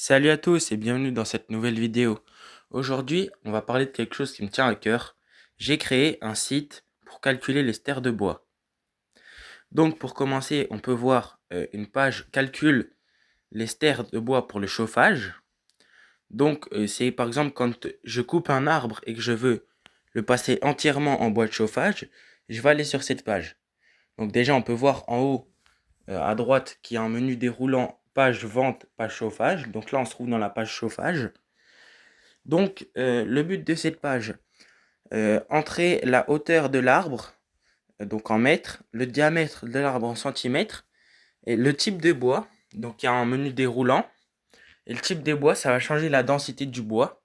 Salut à tous et bienvenue dans cette nouvelle vidéo. Aujourd'hui, on va parler de quelque chose qui me tient à cœur. J'ai créé un site pour calculer les stères de bois. Donc pour commencer, on peut voir une page calcule les stères de bois pour le chauffage. Donc c'est par exemple quand je coupe un arbre et que je veux le passer entièrement en bois de chauffage, je vais aller sur cette page. Donc déjà, on peut voir en haut à droite qu'il y a un menu déroulant page vente, page chauffage. Donc là, on se trouve dans la page chauffage. Donc, le but de cette page, entrer la hauteur de l'arbre, donc en mètres, le diamètre de l'arbre en centimètres, et le type de bois. Donc, il y a un menu déroulant. Et le type de bois, ça va changer la densité du bois.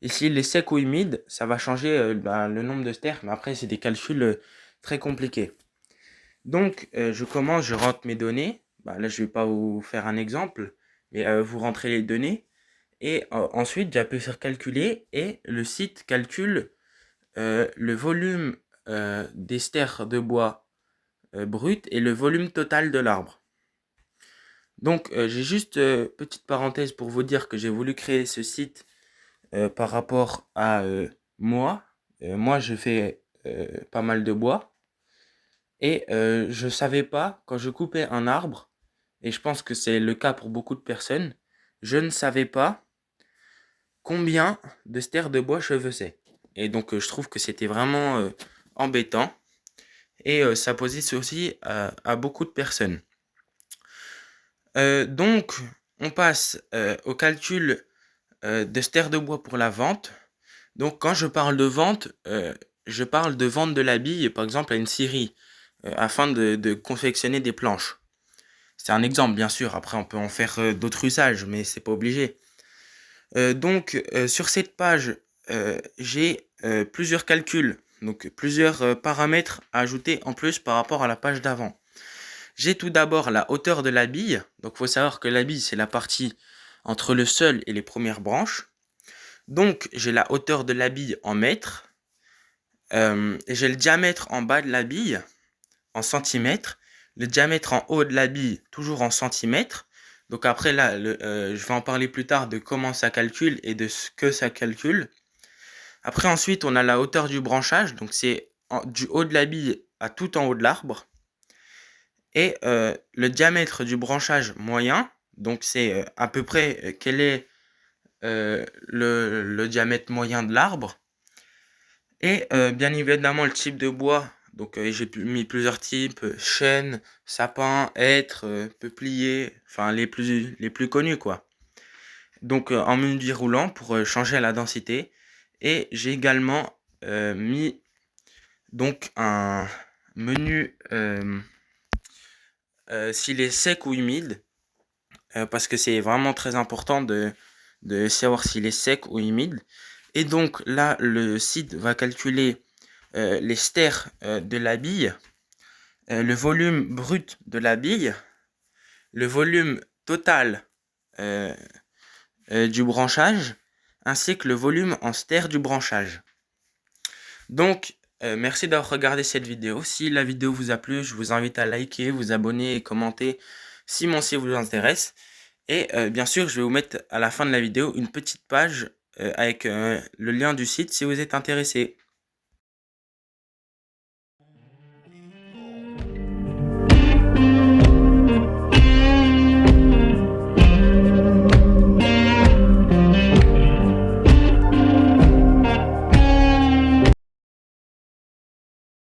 Et s'il est sec ou humide, ça va changer le nombre de stères. Mais après, c'est des calculs très compliqués. Donc, je commence, je rentre mes données. Là, je ne vais pas vous faire un exemple, mais vous rentrez les données. Et ensuite, j'appuie sur calculer et le site calcule le volume des stères de bois brut et le volume total de l'arbre. Donc, j'ai juste petite parenthèse pour vous dire que j'ai voulu créer ce site par rapport à moi. Moi, je fais pas mal de bois et je savais pas quand je coupais un arbre, et je pense que c'est le cas pour beaucoup de personnes, je ne savais pas combien de stères de bois je faisais. Et donc, je trouve que c'était vraiment embêtant. Et ça posait souci à beaucoup de personnes. Donc, on passe au calcul de stères de bois pour la vente. Donc, quand je parle de vente, je parle de vente de la bille, par exemple, à une scierie, afin de confectionner des planches. C'est un exemple, bien sûr. Après, on peut en faire d'autres usages, mais c'est pas obligé. Donc, sur cette page, j'ai plusieurs calculs, donc plusieurs paramètres à ajouter en plus par rapport à la page d'avant. J'ai tout d'abord la hauteur de la bille. Donc, il faut savoir que la bille, c'est la partie entre le sol et les premières branches. Donc, j'ai la hauteur de la bille en mètres. Et j'ai le diamètre en bas de la bille en centimètres. Le diamètre en haut de la bille, toujours en centimètres. Donc après, là, je vais en parler plus tard de comment ça calcule et de ce que ça calcule. Après, ensuite, on a la hauteur du branchage. Donc c'est du haut de la bille à tout en haut de l'arbre. Et le diamètre du branchage moyen. Donc c'est à peu près quel est le diamètre moyen de l'arbre. Et bien évidemment, le type de bois. Donc j'ai mis plusieurs types, chêne, sapin, hêtre, peuplier, enfin les plus connus quoi. Donc en menu déroulant pour changer la densité. Et j'ai également mis donc un menu s'il est sec ou humide, parce que c'est vraiment très important de savoir s'il est sec ou humide. Et donc là, le site va calculer les stères de la bille, le volume brut de la bille, le volume total du branchage, ainsi que le volume en stères du branchage. Donc, merci d'avoir regardé cette vidéo. Si la vidéo vous a plu, je vous invite à liker, vous abonner et commenter si mon site vous intéresse. Et bien sûr, je vais vous mettre à la fin de la vidéo une petite page avec le lien du site si vous êtes intéressé.